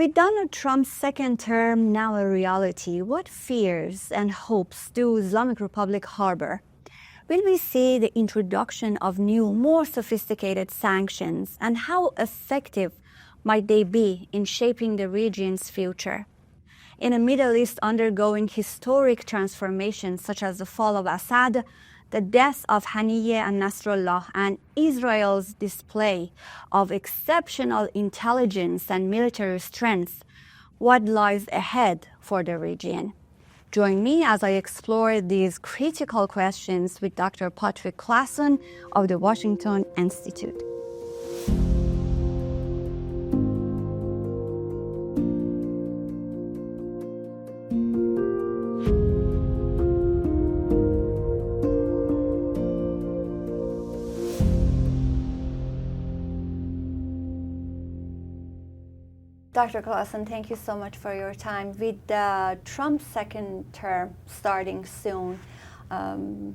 With Donald Trump's second term now a reality, what fears and hopes do Islamic Republic harbor? Will we see the introduction of new, more sophisticated sanctions, and how effective might they be in shaping the region's future? In a Middle East undergoing historic transformations such as the fall of Assad, the death of Haniyeh and Nasrallah, and Israel's display of exceptional intelligence and military strength, what lies ahead for the region? Join me as I explore these critical questions with Dr. Patrick Clawson of the Washington Institute. Dr. Clawson, thank you so much for your time. With Trump's second term starting soon,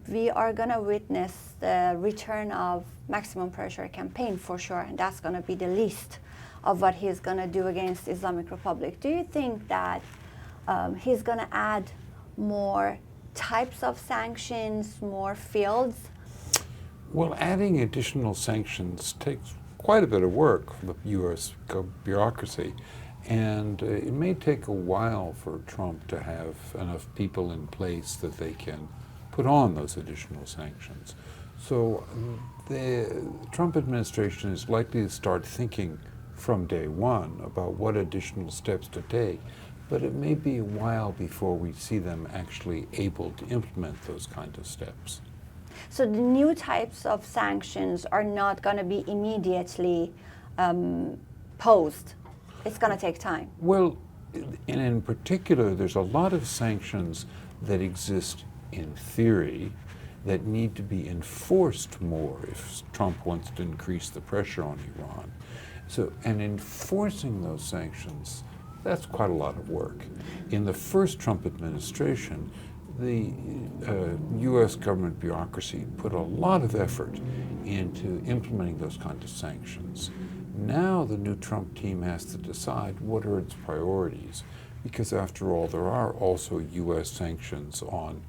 we are going to witness the return of maximum pressure campaign for sure, and that's going to be the least of what he's going to do against Islamic Republic. Do you think that he's going to add more types of sanctions, more fields? Well, adding additional sanctions takes quite a bit of work for the U.S. bureaucracy, and it may take a while for Trump to have enough people in place that they can put on those additional sanctions. So the Trump administration is likely to start thinking from day one about what additional steps to take, but it may be a while before we see them actually able to implement those kinds of steps. So the new types of sanctions are not going to be immediately posed. It's going to take time. Well, and in particular, there's a lot of sanctions that exist in theory that need to be enforced more if Trump wants to increase the pressure on Iran. So, and enforcing those sanctions, that's quite a lot of work. In the first Trump administration, the U.S. government bureaucracy put a lot of effort into implementing those kinds of sanctions. Now the new Trump team has to decide what are its priorities, because after all, there are also U.S. sanctions on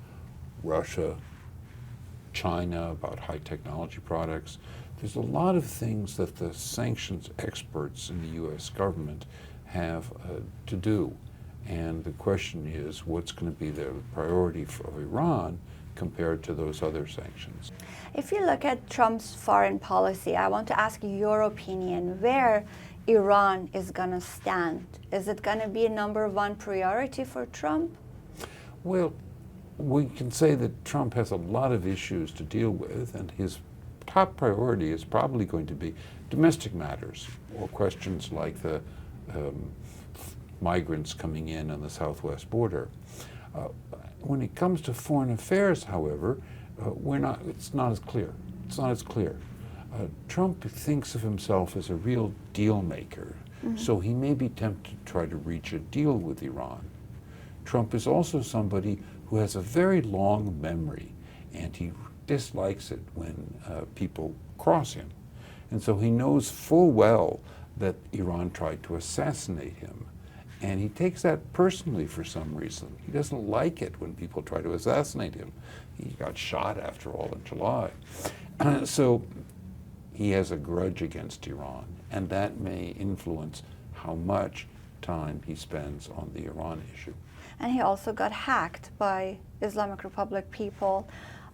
Russia, China, about high technology products. There's a lot of things that the sanctions experts in the U.S. government have to do. And the question is, what's going to be the priority for Iran compared to those other sanctions? If you look at Trump's foreign policy, I want to ask your opinion where Iran is going to stand. Is it going to be a number one priority for Trump? Well, we can say that Trump has a lot of issues to deal with, and his top priority is probably going to be domestic matters, or questions like the migrants coming in on the southwest border. When it comes to foreign affairs, however, it's not as clear. It's not as clear. Trump thinks of himself as a real deal maker, so he may be tempted to try to reach a deal with Iran. Trump is also somebody who has a very long memory, and he dislikes it when people cross him. And so he knows full well that Iran tried to assassinate him. And he takes that personally for some reason. He doesn't like it when people try to assassinate him. He got shot, after all, in July. So he has a grudge against Iran, and that may influence how much time he spends on the Iran issue. And he also got hacked by Islamic Republic people.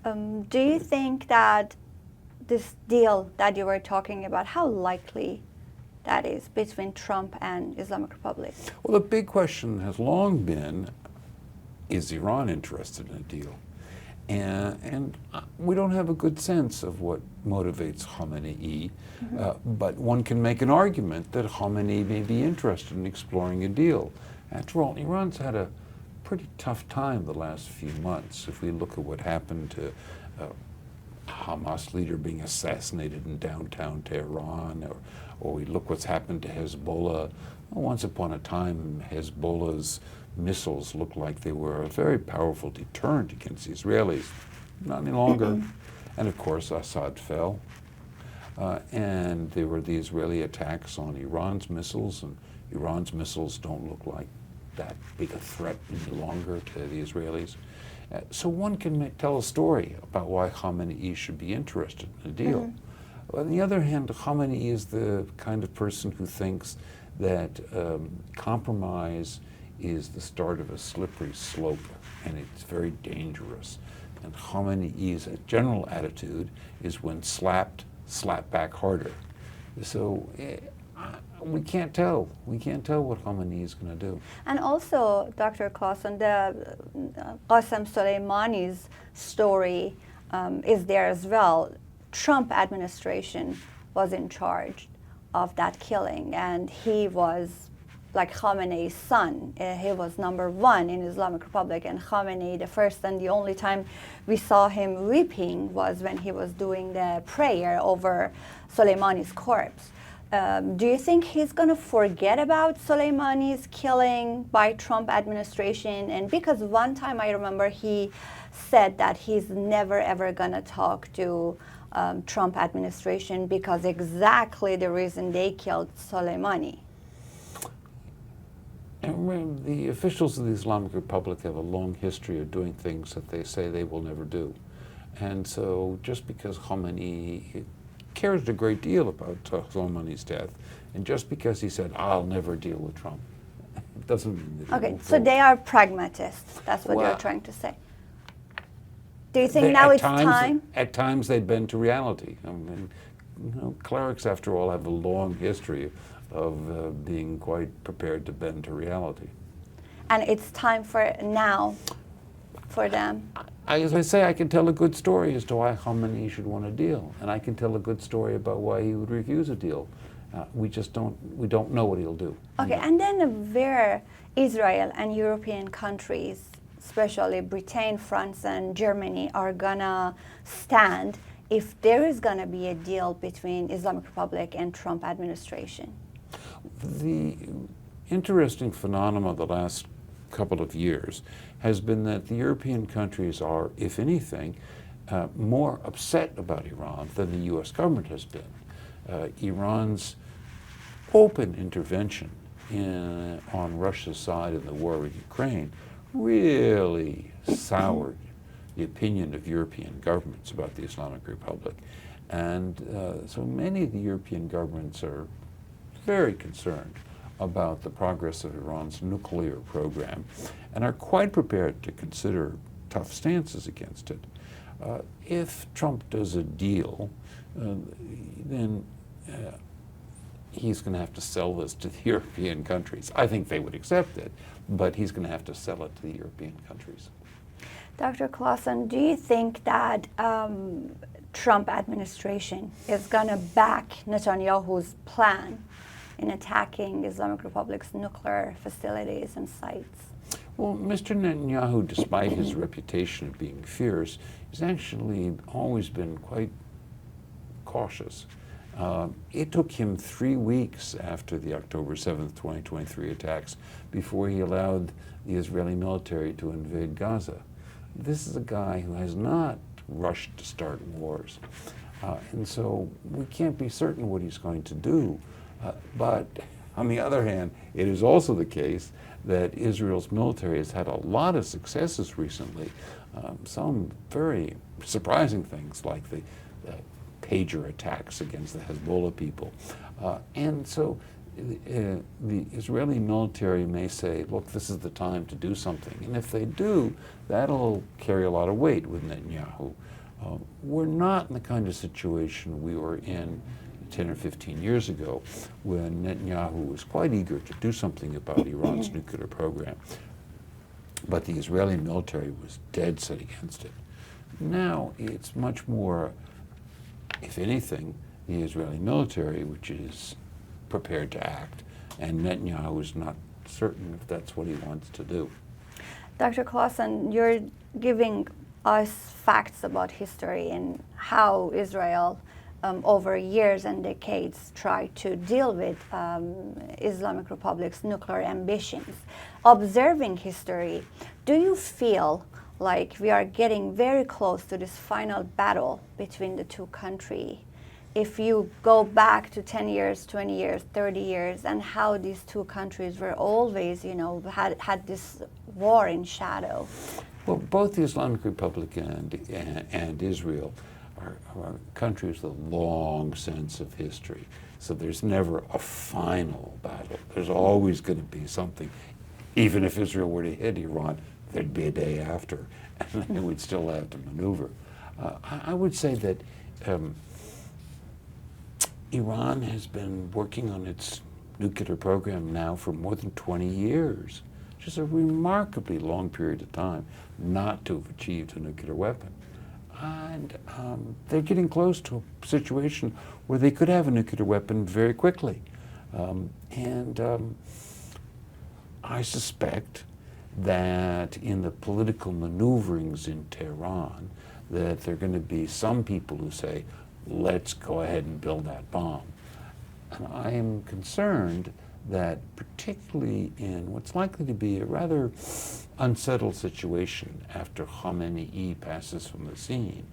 Do you think that this deal that you were talking about, how likely that is between Trump and Islamic Republic? Well, the big question has long been, is Iran interested in a deal? And we don't have a good sense of what motivates Khamenei, but one can make an argument that Khamenei may be interested in exploring a deal. After all, Iran's had a pretty tough time the last few months. If we look at what happened to Hamas leader being assassinated in downtown Tehran, or we look what's happened to Hezbollah. Once upon a time, Hezbollah's missiles looked like they were a very powerful deterrent against the Israelis. Not any longer. And of course, Assad fell. And there were the Israeli attacks on Iran's missiles, and Iran's missiles don't look like that big a threat any longer to the Israelis. So one can tell a story about why Khamenei should be interested in a deal. On the other hand, Khamenei is the kind of person who thinks that compromise is the start of a slippery slope, and it's very dangerous. And Khamenei's general attitude is when slapped, slap back harder. So we can't tell. We can't tell what Khamenei is going to do. And also, Dr. Clawson, the Qasem Soleimani's story is there as well. Trump administration was in charge of that killing, and he was like Khamenei's son. He was #1 in Islamic Republic, and Khamenei, the first and the only time we saw him weeping was when he was doing the prayer over Soleimani's corpse. Do you think he's going to forget about Soleimani's killing by Trump administration? And because one time I remember he said that he's never ever going to talk to Trump administration because exactly the reason they killed Soleimani. And the officials of the Islamic Republic have a long history of doing things that they say they will never do. And so just because Khamenei cares a great deal about Soleimani's death, and just because he said, I'll never deal with Trump, it doesn't mean that he Okay, won't so vote. they are pragmatists. That's what Well, you're trying to say. Do you think now it's time? At times they bend to reality. I mean, clerics, after all, have a long history of being quite prepared to bend to reality. And it's time for now for them. As I say, I can tell a good story as to why Khamenei should want a deal, and I can tell a good story about why he would refuse a deal. We don't know what he'll do. Okay, and then where Israel and European countries, especially Britain, France, and Germany, are gonna stand if there is gonna be a deal between Islamic Republic and Trump administration? The interesting phenomenon of the last couple of years has been that the European countries are, if anything, more upset about Iran than the U.S. government has been. Iran's open intervention on Russia's side in the war with Ukraine really soured the opinion of European governments about the Islamic Republic. And so many of the European governments are very concerned about the progress of Iran's nuclear program and are quite prepared to consider tough stances against it. If Trump does a deal, then he's going to have to sell this to the European countries. I think they would accept it, but he's going to have to sell it to the European countries. Dr. Clawson, do you think that Trump administration is going to back Netanyahu's plan in attacking Islamic Republic's nuclear facilities and sites? Well, Mr. Netanyahu, despite his reputation of being fierce, has actually always been quite cautious. It took him 3 weeks after the October 7th, 2023 attacks before he allowed the Israeli military to invade Gaza. This is a guy who has not rushed to start wars. And so we can't be certain what he's going to do. But on the other hand, it is also the case that Israel's military has had a lot of successes recently. Some very surprising things like the pager attacks against the Hezbollah people. And so the Israeli military may say, look, this is the time to do something. And if they do, that'll carry a lot of weight with Netanyahu. We're not in the kind of situation we were in 10 or 15 years ago when Netanyahu was quite eager to do something about Iran's nuclear program. But the Israeli military was dead set against it. Now it's much more, if anything, the Israeli military which is prepared to act, and Netanyahu is not certain if that's what he wants to do. Dr. Clawson, you're giving us facts about history and how Israel over years and decades tried to deal with Islamic Republic's nuclear ambitions. Observing history, do you feel like we are getting very close to this final battle between the two countries if you go back to 10 years, 20 years, 30 years, and how these two countries were always, had this war in shadow. Well, both the Islamic Republic and Israel are countries with a long sense of history. So there's never a final battle. There's always going to be something. Even if Israel were to hit Iran, there'd be a day after, and then we'd still have to maneuver. I would say that Iran has been working on its nuclear program now for more than 20 years, which is a remarkably long period of time not to have achieved a nuclear weapon. And they're getting close to a situation where they could have a nuclear weapon very quickly. I suspect that in the political maneuverings in Tehran, that there are going to be some people who say, let's go ahead and build that bomb. And I am concerned that particularly in what's likely to be a rather unsettled situation after Khamenei passes from the scene,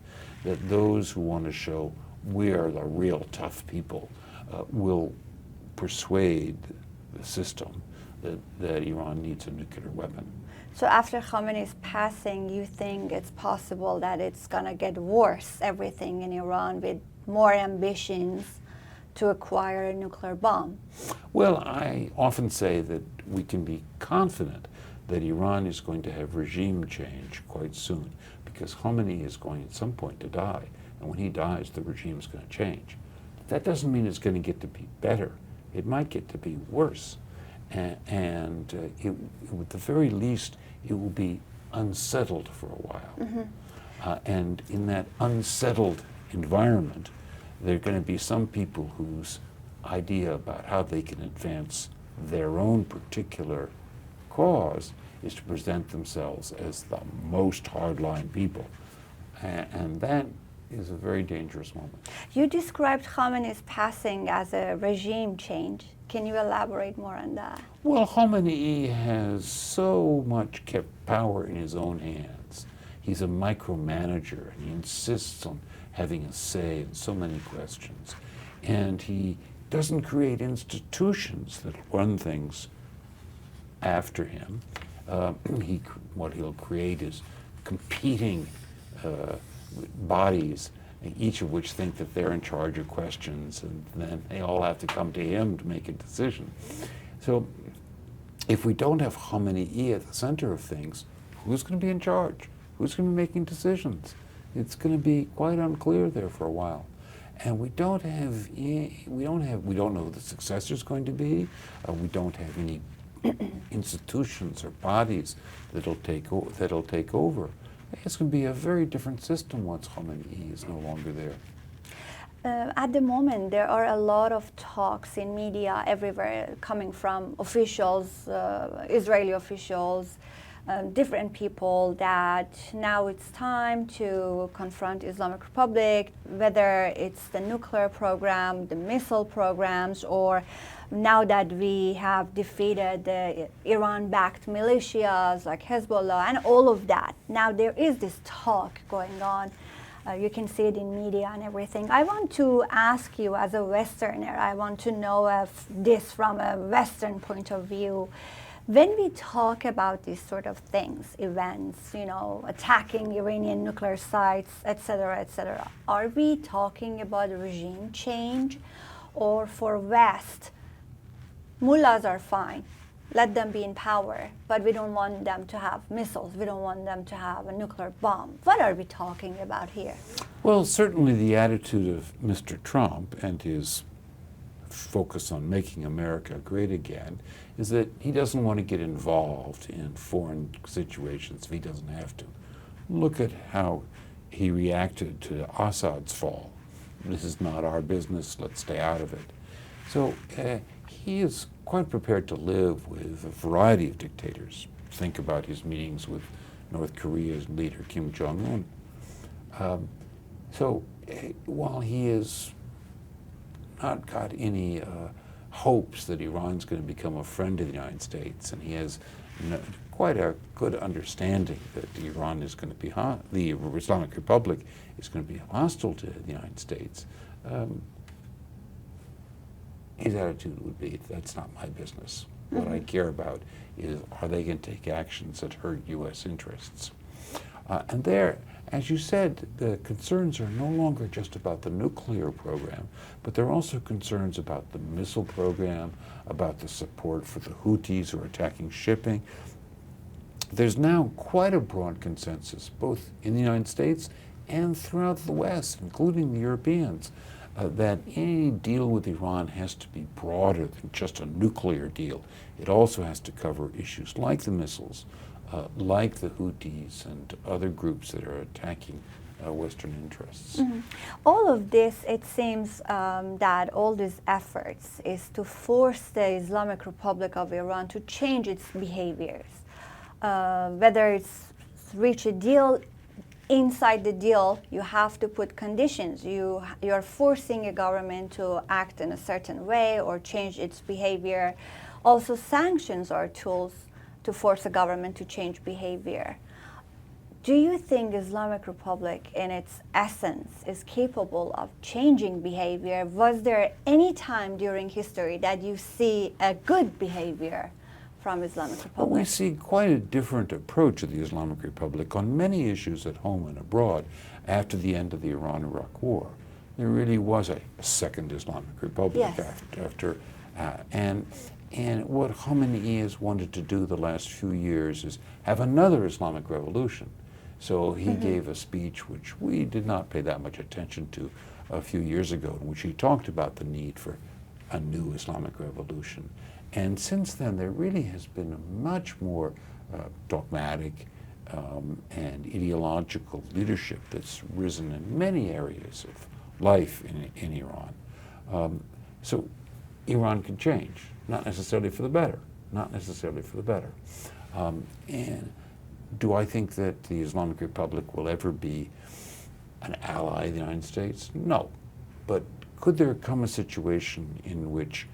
that those who want to show we are the real tough people will persuade the system that Iran needs a nuclear weapon. So after Khamenei's passing, you think it's possible that it's going to get worse, everything in Iran, with more ambitions to acquire a nuclear bomb? Well, I often say that we can be confident that Iran is going to have regime change quite soon, because Khamenei is going at some point to die, and when he dies, the regime is going to change. That doesn't mean it's going to get to be better. It might get to be worse. And at the very least, it will be unsettled for a while. Mm-hmm. And in that unsettled environment, there are going to be some people whose idea about how they can advance their own particular cause is to present themselves as the most hardline people. And that is a very dangerous moment. You described Khamenei's passing as a regime change. Can you elaborate more on that? Well, Khamenei has so much kept power in his own hands. He's a micromanager, and he insists on having a say in so many questions. And he doesn't create institutions that run things after him. What he'll create is competing bodies, each of which think that they're in charge of questions, and then they all have to come to him to make a decision. So if we don't have Khamenei at the center of things, who's going to be in charge? Who's going to be making decisions? It's going to be quite unclear there for a while. And we don't know who the successor is going to be. We don't have any institutions or bodies that'll take over. It's going to be a very different system once Khamenei is no longer there. At the moment, there are a lot of talks in media everywhere coming from officials, Israeli officials, different people, that now it's time to confront Islamic Republic, whether it's the nuclear program, the missile programs, or now that we have defeated the Iran-backed militias like Hezbollah and all of that. Now there is this talk going on. You can see it in media and everything. I want to ask you as a Westerner, I want to know this from a Western point of view. When we talk about these sort of things, events, attacking Iranian nuclear sites, etc., are we talking about regime change? Or for West, mullahs are fine, let them be in power, but we don't want them to have missiles, we don't want them to have a nuclear bomb. What are we talking about here? Well, certainly the attitude of Mr. Trump and his focus on making America great again is that he doesn't want to get involved in foreign situations if he doesn't have to. Look at how he reacted to Assad's fall. This is not our business, let's stay out of it. So he is quite prepared to live with a variety of dictators. Think about his meetings with North Korea's leader, Kim Jong-un. So while he has not got any hopes that Iran's going to become a friend of the United States, and he has quite a good understanding that Iran is going to be the Islamic Republic is going to be hostile to the United States, his attitude would be, that's not my business. What I care about is, are they going to take actions that hurt U.S. interests? And there, as you said, the concerns are no longer just about the nuclear program, but there are also concerns about the missile program, about the support for the Houthis who are attacking shipping. There's now quite a broad consensus, both in the United States and throughout the West, including the Europeans, that any deal with Iran has to be broader than just a nuclear deal. It also has to cover issues like the missiles, like the Houthis and other groups that are attacking Western interests. All of this, it seems that all these efforts is to force the Islamic Republic of Iran to change its behaviors, whether it's reach a deal. Inside the deal, you have to put conditions. You're forcing a government to act in a certain way or change its behavior. Also, sanctions are tools to force a government to change behavior. Do you think Islamic Republic in its essence is capable of changing behavior? Was there any time during history that you see a good behavior from Islamic Republic? Well, we see quite a different approach of the Islamic Republic on many issues at home and abroad after the end of the Iran-Iraq War. There really was a second Islamic Republic after and what Khomeini has wanted to do the last few years is have another Islamic revolution. So he gave a speech which we did not pay that much attention to a few years ago, in which he talked about the need for a new Islamic revolution. And since then, there really has been a much more dogmatic and ideological leadership that's risen in many areas of life in Iran. So Iran can change, not necessarily for the better, not necessarily for the better. And do I think that the Islamic Republic will ever be an ally of the United States? No. But could there come a situation in which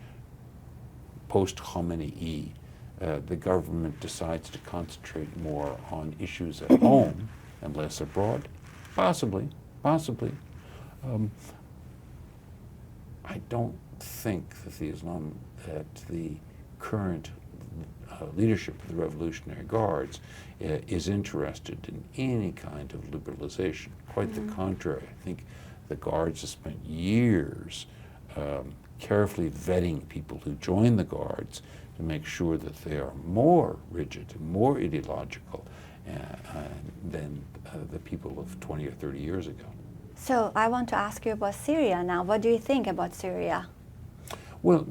post-Khomeini, the government decides to concentrate more on issues at home and less abroad? Possibly, possibly. I don't think that the current leadership of the Revolutionary Guards is interested in any kind of liberalization. Quite the contrary. I think the Guards have spent years carefully vetting people who join the Guards to make sure that they are more rigid and more ideological than the people of 20 or 30 years ago. So I want to ask you about Syria now. What do you think about Syria? Well,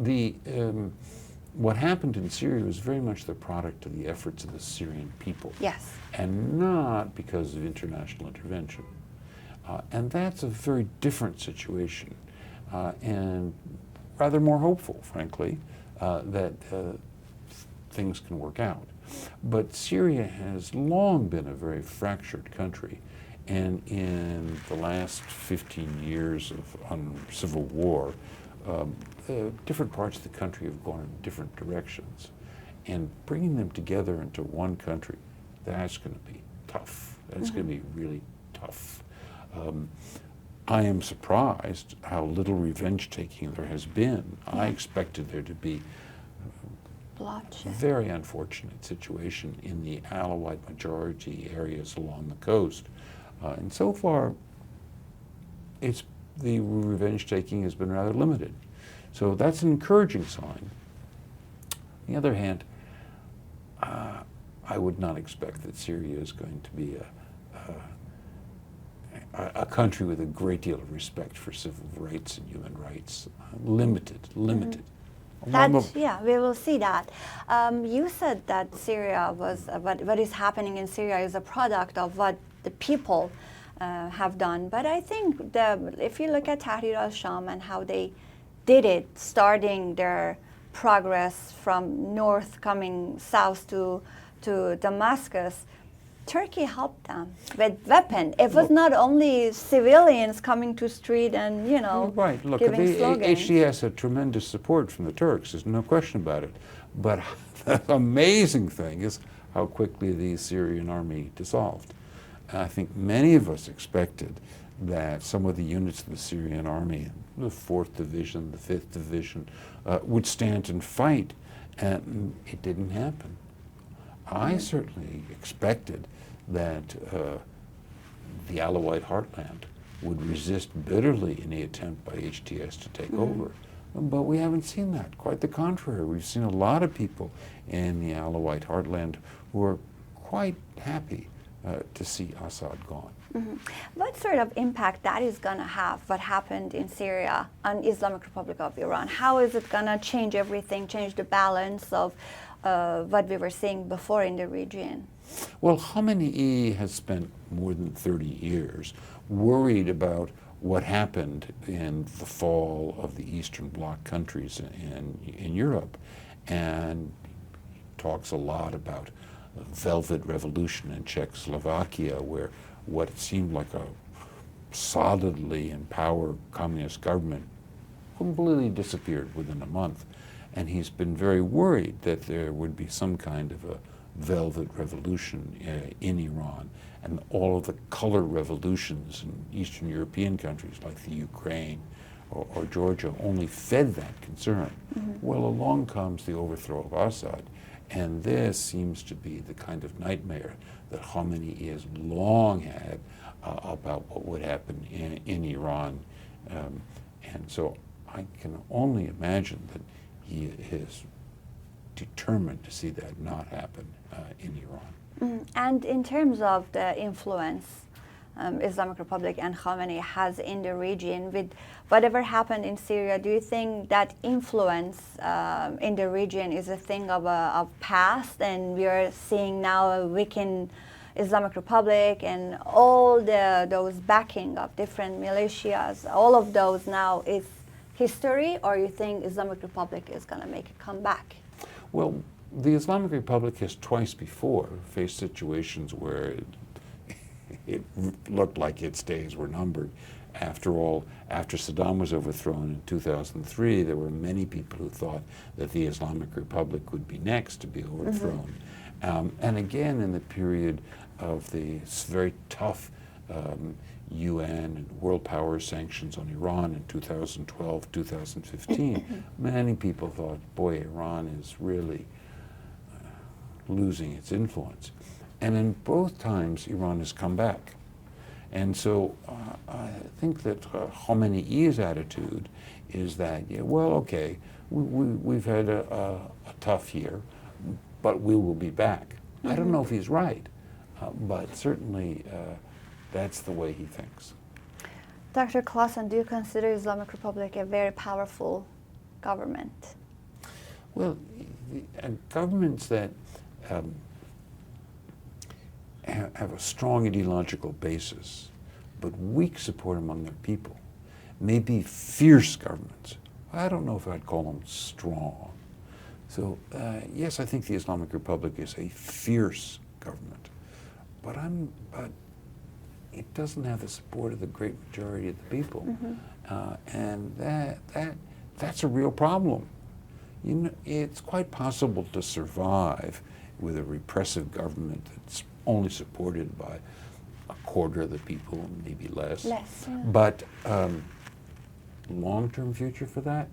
what happened in Syria was very much the product of the efforts of the Syrian people. Yes. And not because of international intervention. And that's a very different situation and rather more hopeful, frankly, that things can work out. But Syria has long been a very fractured country. And in the last 15 years of civil war, different parts of the country have gone in different directions. And bringing them together into one country, that's going to be tough. That's going to be really tough. I am surprised how little revenge-taking there has been. I expected there to be bloodshed. A very unfortunate situation in the Alawite majority areas along the coast. And so far, the revenge-taking has been rather limited. So that's an encouraging sign. On the other hand, I would not expect that Syria is going to be a country with a great deal of respect for civil rights and human rights. Limited. Yeah, we will see that. You said that Syria was, what is happening in Syria is a product of what the people have done. But I think if you look at Tahrir al-Sham and how they did it, starting their progress from north coming south to Damascus, Turkey helped them with weapons. It was not only civilians coming to street and, right. Look, giving slogans. HTS had tremendous support from the Turks. There's no question about it. But the amazing thing is how quickly the Syrian army dissolved. And I think many of us expected that some of the units of the Syrian army, the 4th Division, the 5th Division, would stand and fight, and it didn't happen. I certainly expected that the Alawite heartland would resist bitterly any attempt by HTS to take over. But we haven't seen that. Quite the contrary. We've seen a lot of people in the Alawite heartland who are quite happy to see Assad gone. What sort of impact that is going to have, what happened in Syria and Islamic Republic of Iran? How is it going to change everything, change the balance of what we were seeing before in the region? Well, Khamenei has spent more than 30 years worried about what happened in the fall of the Eastern Bloc countries in Europe, and talks a lot about the Velvet Revolution in Czechoslovakia, where what seemed like a solidly in power communist government completely disappeared within a month. And he's been very worried that there would be some kind of a Velvet Revolution in Iran, and all of the color revolutions in Eastern European countries like the Ukraine or Georgia only fed that concern. Well, along comes the overthrow of Assad, and this seems to be the kind of nightmare that Khamenei has long had about what would happen in Iran. And so I can only imagine that he is determined to see that not happen in Iran. And in terms of the influence Islamic Republic and Khamenei has in the region, with whatever happened in Syria, do you think that influence in the region is a thing of past, and we are seeing now a weakened Islamic Republic and all those backing of different militias, all of those now is history, or you think Islamic Republic is going to make a comeback? Well, the Islamic Republic has twice before faced situations where it looked like its days were numbered. After all, after Saddam was overthrown in 2003, there were many people who thought that the Islamic Republic would be next to be overthrown. And again, in the period of the very tough UN and world power sanctions on Iran in 2012, 2015, many people thought, boy, Iran is really losing its influence. And in both times, Iran has come back. And so I think that Khamenei's attitude is that, yeah, well, okay, we've had a tough year, but we will be back. I don't know if he's right, but certainly that's the way he thinks. Dr. Clawson, do you consider Islamic Republic a very powerful government? Well, governments that have a strong ideological basis, but weak support among their people, may be fierce governments. I don't know if I'd call them strong. So yes, I think the Islamic Republic is a fierce government, but it doesn't have the support of the great majority of the people, and that's a real problem. You know, it's quite possible to survive with a repressive government that's only supported by a quarter of the people, maybe less. But long-term future for that,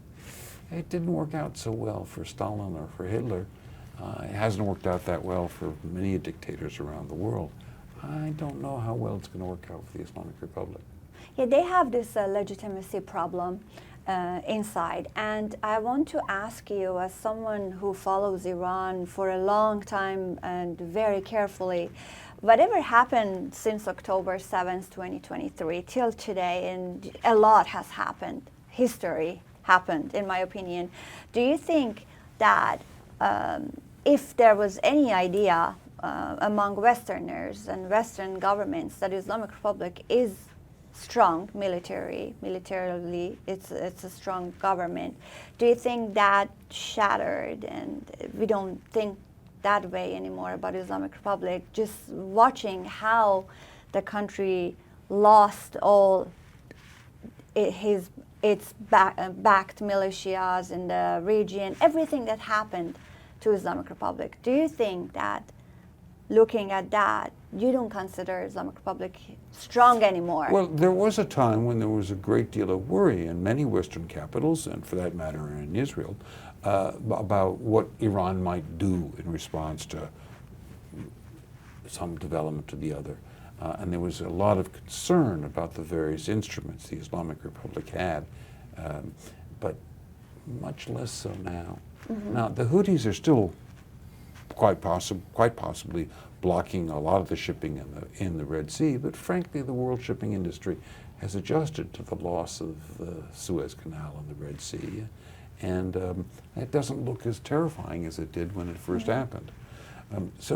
it didn't work out so well for Stalin or for Hitler. It hasn't worked out that well for many dictators around the world. I don't know how well it's going to work out for the Islamic Republic. Yeah, they have this legitimacy problem inside. And I want to ask you, as someone who follows Iran for a long time and very carefully, whatever happened since October 7th, 2023 till today, and a lot has happened, history happened, in my opinion. Do you think that if there was any idea among Westerners and Western governments that Islamic Republic is strong militarily, it's a strong government, do you think that shattered and we don't think that way anymore about Islamic Republic, just watching how the country lost all its backed militias in the region, everything that happened to Islamic Republic? Do you think that looking at that, you don't consider Islamic Republic strong anymore. Well, there was a time when there was a great deal of worry in many Western capitals, and for that matter in Israel, about what Iran might do in response to some development to the other. And there was a lot of concern about the various instruments the Islamic Republic had, but much less so now. Mm-hmm. Now, the Houthis are still quite possibly blocking a lot of the shipping in the Red Sea, but frankly, the world shipping industry has adjusted to the loss of the Suez Canal and the Red Sea, and it doesn't look as terrifying as it did when it first happened. It's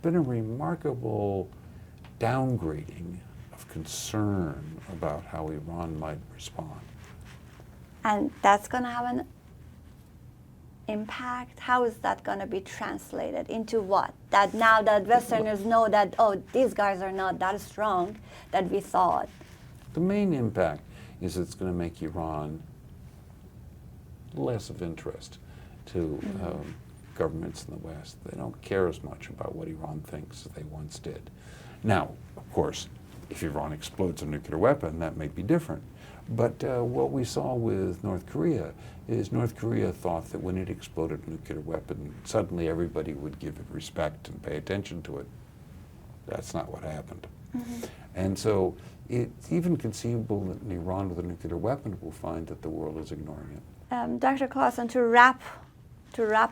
been a remarkable downgrading of concern about how Iran might respond. And that's going to have an impact? How is that going to be translated into what? That now that Westerners know that, oh, these guys are not that strong that we thought. The main impact is it's going to make Iran less of interest to governments in the West. They don't care as much about what Iran thinks as they once did. Now, of course, if Iran explodes a nuclear weapon, that may be different. But what we saw with North Korea is North Korea thought that when it exploded a nuclear weapon, suddenly everybody would give it respect and pay attention to it. That's not what happened. Mm-hmm. And so it's even conceivable that Iran with a nuclear weapon will find that the world is ignoring it. Dr. Clawson, to wrap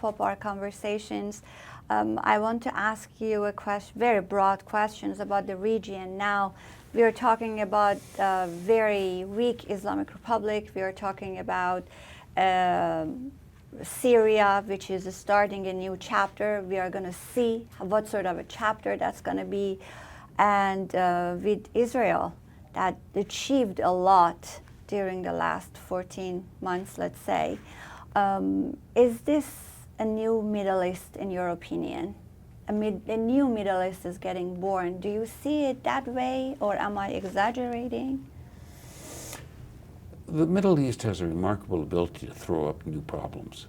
up our conversations, I want to ask you a very broad questions about the region. Now, we are talking about a very weak Islamic Republic. We are talking about Syria, which is starting a new chapter. We are going to see what sort of a chapter that's going to be. And with Israel, that achieved a lot during the last 14 months, let's say. Is this a new Middle East, in your opinion? A new Middle East is getting born. Do you see it that way, or am I exaggerating? The Middle East has a remarkable ability to throw up new problems,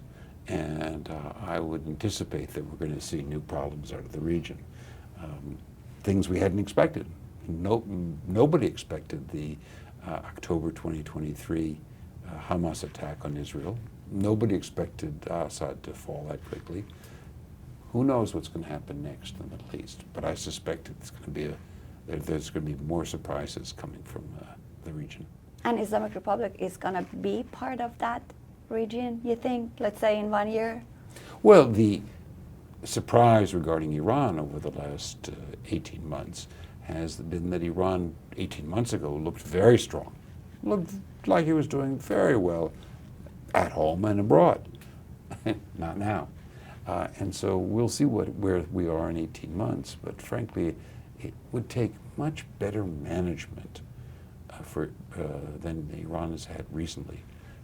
and I would anticipate that we're going to see new problems out of the region. Things we hadn't expected. Nobody expected the October 2023 Hamas attack on Israel. Nobody expected Assad to fall that quickly. Who knows what's going to happen next in the Middle East? But I suspect it's going to be there's going to be more surprises coming from the region. And Islamic Republic is going to be part of that region, you think, let's say in 1 year? Well, the surprise regarding Iran over the last 18 months has been that Iran 18 months ago looked very strong, looked like it was doing very well at home and abroad. Not now. And so we'll see where we are in 18 months, but frankly, it would take much better management than Iran has had recently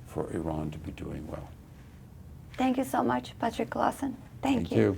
for Iran to be doing well. Thank you so much, Patrick Clawson. Thank you. Thank you.